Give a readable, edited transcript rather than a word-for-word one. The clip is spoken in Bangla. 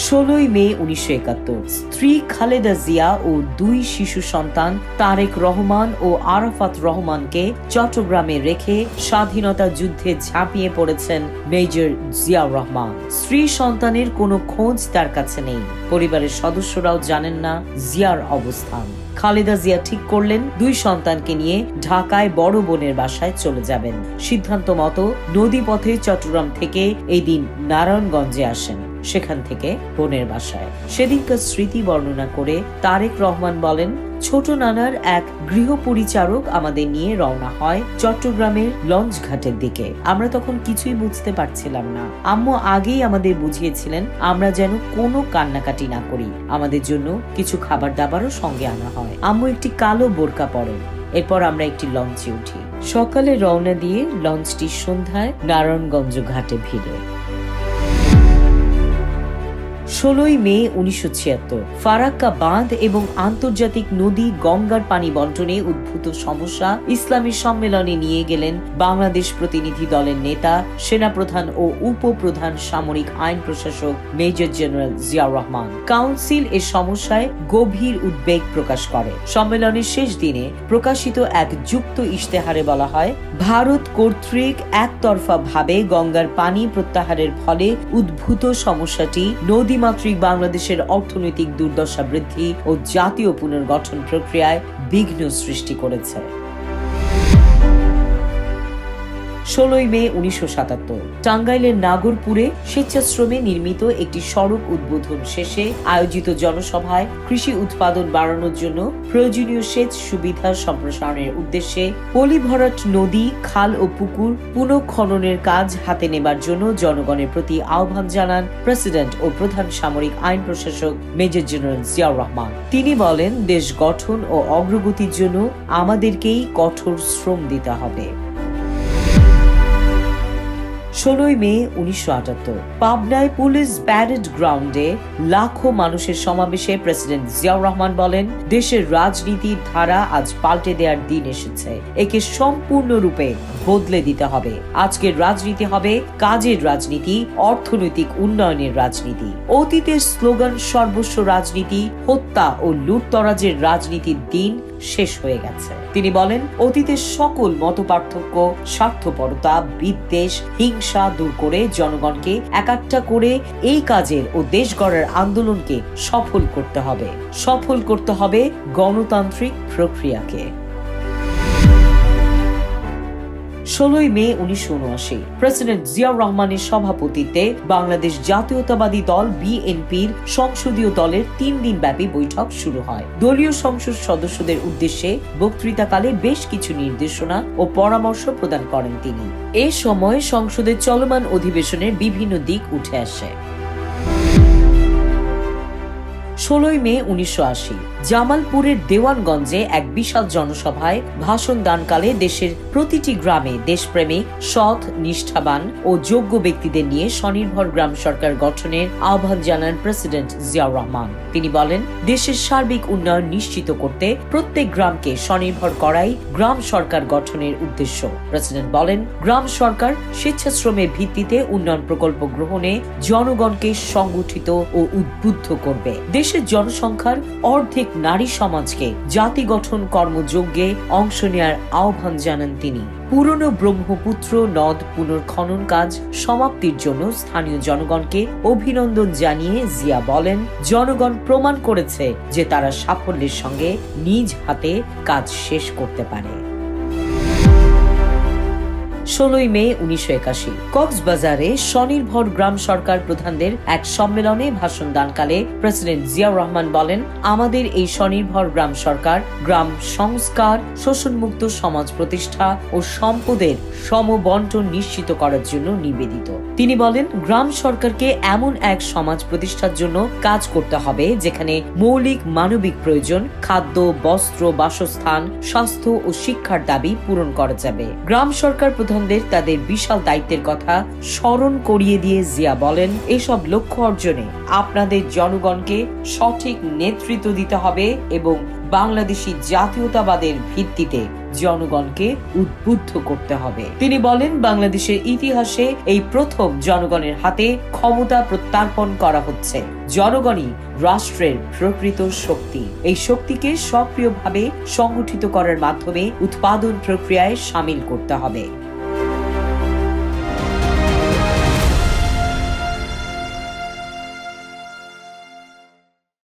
16 মে 1971 স্ত্রী খালেদা জিয়া ও 2 শিশু সন্তান তারেক রহমান ও আরাফাত রহমানকে চট্টগ্রামে রেখে স্বাধীনতা যুদ্ধে ঝাঁপিয়ে পড়েছেন মেজর জিয়াউর রহমান। স্ত্রী সন্তানের কোনো খোঁজ তার কাছে নেই। পরিবারের সদস্যরাও জানেন না জিয়ার অবস্থান। খালেদা জিয়া ঠিক করলেন 2 সন্তানকে নিয়ে ঢাকায় বড় বোনের বাসায় চলে যাবেন। সিদ্ধান্ত মতো নদীপথে চট্টগ্রাম থেকে এই দিন নারায়ণগঞ্জে আসেন, সেখান থেকে বোনের বাসায়। সেদিনকার স্মৃতি বর্ণনা করে তারেক রহমান বলেন, ছোট নানার এক গৃহপরিচারক আমাদের নিয়ে রওনা হয় চট্টগ্রামের লঞ্চ ঘাটের দিকে। আমরা তখন কিছুই বুঝতে পারছিলাম না। আম্মু আগেই আমাদের বুঝিয়েছিলেন আমরা যেন কোনো কান্নাকাটি না করি। আমাদের জন্য কিছু খাবার দাবারও সঙ্গে আনা হয়। আম্মু একটি কালো বোরকা পরেন। এরপর আমরা একটি লঞ্চে উঠি। সকালে রওনা দিয়ে লঞ্চটি সন্ধ্যায় নারায়ণগঞ্জ ঘাটে ভিড়ে। 16 মে 1976 ফারাক্কা বাঁধ এবং আন্তর্জাতিক নদী গঙ্গার পানি বন্টনে উদ্ভূত সমস্যা ইসলামী সম্মেলনে নিয়ে গেলেন বাংলাদেশ প্রতিনিধি দলের নেতা, সেনাপ্রধান ও উপপ্রধান সামরিক আইন প্রশাসক major general Ziaur Rahman. Council এ সমস্যায় গভীর উদ্বেগ প্রকাশ করে। সম্মেলনের শেষ দিনে প্রকাশিত এক যুক্ত ইশতেহারে বলা হয়, ভারত কর্তৃক একতরফা ভাবে গঙ্গার পানি প্রত্যাহারের ফলে উদ্ভূত সমস্যাটি নদীমাতৃক বাংলাদেশের অর্থনৈতিক দুর্দশা বৃদ্ধি ও জাতীয় পুনর্গঠন প্রক্রিয়ায় বিঘ্ন সৃষ্টি করেছে। 16 মে 1977 টাঙ্গাইলের নাগরপুরে স্বেচ্ছাশ্রমে নির্মিত একটি সড়ক উদ্বোধন শেষে আয়োজিত জনসভায় কৃষি উৎপাদন বাড়ানোর জন্য প্রয়োজনীয় সেচ সুবিধা সম্প্রসারণের উদ্দেশ্যে পলিভরাট নদী, খাল ও পুকুর পুনঃখননের কাজ হাতে নেবার জন্য জনগণের প্রতি আহ্বান জানান প্রেসিডেন্ট ও প্রধান সামরিক আইন প্রশাসক মেজর জেনারেল জিয়াউর রহমান। তিনি বলেন, দেশ গঠন ও অগ্রগতির জন্য আমাদেরকেই কঠোর শ্রম দিতে হবে। 16 মে 1978 পাবনায় পুলিশ প্যারেড গ্রাউন্ডে লাখো মানুষের সমাবেশে প্রেসিডেন্ট জিয়াউর রহমান বলেন, দেশের রাজনীতির ধারা আজ পাল্টে দেওয়ার দিন এসেছে। একে সম্পূর্ণরূপে বদলে দিতে হবে। আজকের রাজনীতি হবে কাজের রাজনীতি, অর্থনৈতিক উন্নয়নের রাজনীতি। অতীতের স্লোগান সর্বস্ব রাজনীতি, হত্যা ও লুটতরাজের রাজনীতির দিন শেষ হয়ে গেছে। তিনি বলেন, অতীতের সকল মতপার্থক্য, স্বার্থপরতা, বিদ্বেষ, হিংসা দূর করে জনগণকে একাট্টা করে এই কাজের ও দেশ গড়ার আন্দোলনকে সফল করতে হবে গণতান্ত্রিক প্রক্রিয়াকে। 16 মে 1979 প্রেসিডেন্ট জিয়াউর রহমানের সভাপতিত্বে বাংলাদেশ জাতীয়তাবাদী দল বিএনপির সংসদীয় দলের 3 দিন ব্যাপী বৈঠক শুরু হয়। দলীয় সংসদ সদস্যদের উদ্দেশ্যে বক্তৃতাকালে বেশ কিছু নির্দেশনা ও পরামর্শ প্রদান করেন তিনি। এ সময় সংসদের চলমান অধিবেশনের বিভিন্ন দিক উঠে আসে। 16 মে 1980 জামালপুরের দেওয়ানগঞ্জে এক বিশাল জনসভায় ভাষণ দানকালে দেশের প্রতিটি গ্রামে দেশপ্রেমিক, সৎ, নিষ্ঠাবান ও যোগ্য ব্যক্তিদের নিয়ে স্বনির্ভর গ্রাম সরকার গঠনের আহ্বান জানান প্রেসিডেন্ট জিয়াউর রহমান। তিনি বলেন, দেশের সার্বিক উন্নয়ন নিশ্চিত করতে প্রত্যেক গ্রামকে স্বনির্ভর করাই গ্রাম সরকার গঠনের উদ্দেশ্য। প্রেসিডেন্ট বলেন, গ্রাম সরকার স্বেচ্ছাশ্রমের ভিত্তিতে উন্নয়ন প্রকল্প গ্রহণে জনগণকে সংগঠিত ও উদ্বুদ্ধ করবে। দেশের জনসংখ্যার অর্ধেক নারী সমাজকে জাতি গঠন কর্মযজ্ঞে অংশ নেওয়ার আহ্বান জানান তিনি। পুরনো ব্রহ্মপুত্র নদ পুনর্খনন কাজ সমাপ্তির জন্য স্থানীয় জনগণকে অভিনন্দন জানিয়ে জিয়া বলেন, জনগণ প্রমাণ করেছে যে তারা সাফল্যের সঙ্গে নিজ হাতে কাজ শেষ করতে পারে। 16 মে 1981 কক্সবাজারে স্বনির্ভর গ্রাম সরকার প্রধানদের এক সম্মেলনে ভাষণ দানকালে প্রেসিডেন্ট জিয়াউর রহমান বলেন, আমাদের এই স্বনির্ভর গ্রাম সরকার গ্রাম সংস্কার, শোষণমুক্ত সমাজ প্রতিষ্ঠা ও সম্পদের সমবন্টন নিশ্চিত করার জন্য নিবেদিত। তিনি বলেন, গ্রাম সরকারকে এমন এক সমাজ প্রতিষ্ঠার জন্য কাজ করতে হবে যেখানে মৌলিক মানবিক প্রয়োজন, খাদ্য, বস্ত্র, বাসস্থান, স্বাস্থ্য ও শিক্ষার দাবি পূরণ করা যাবে। গ্রাম সরকার প্রধান মুক্তিযোদ্ধাদের তাদের বিশাল দায়িত্বের কথা স্মরণ করিয়ে দিয়ে জিয়া বলেন, এসব লক্ষ্য অর্জনে আপনাদের জনগণকে সঠিক নেতৃত্ব দিতে হবে এবং বাংলাদেশী জাতীয়তাবাদের ভিত্তিতে জনগণকে উদ্বুদ্ধ করতে হবে। তিনি বলেন, বাংলাদেশের ইতিহাসে এই প্রথম জনগণের হাতে ক্ষমতা প্রত্যার্পণ করা হচ্ছে। জনগণই রাষ্ট্রের প্রকৃত শক্তি। এই শক্তিকে সক্রিয়ভাবে সংগঠিত করার মাধ্যমে উৎপাদন প্রক্রিয়ায় শামিল করতে হবে।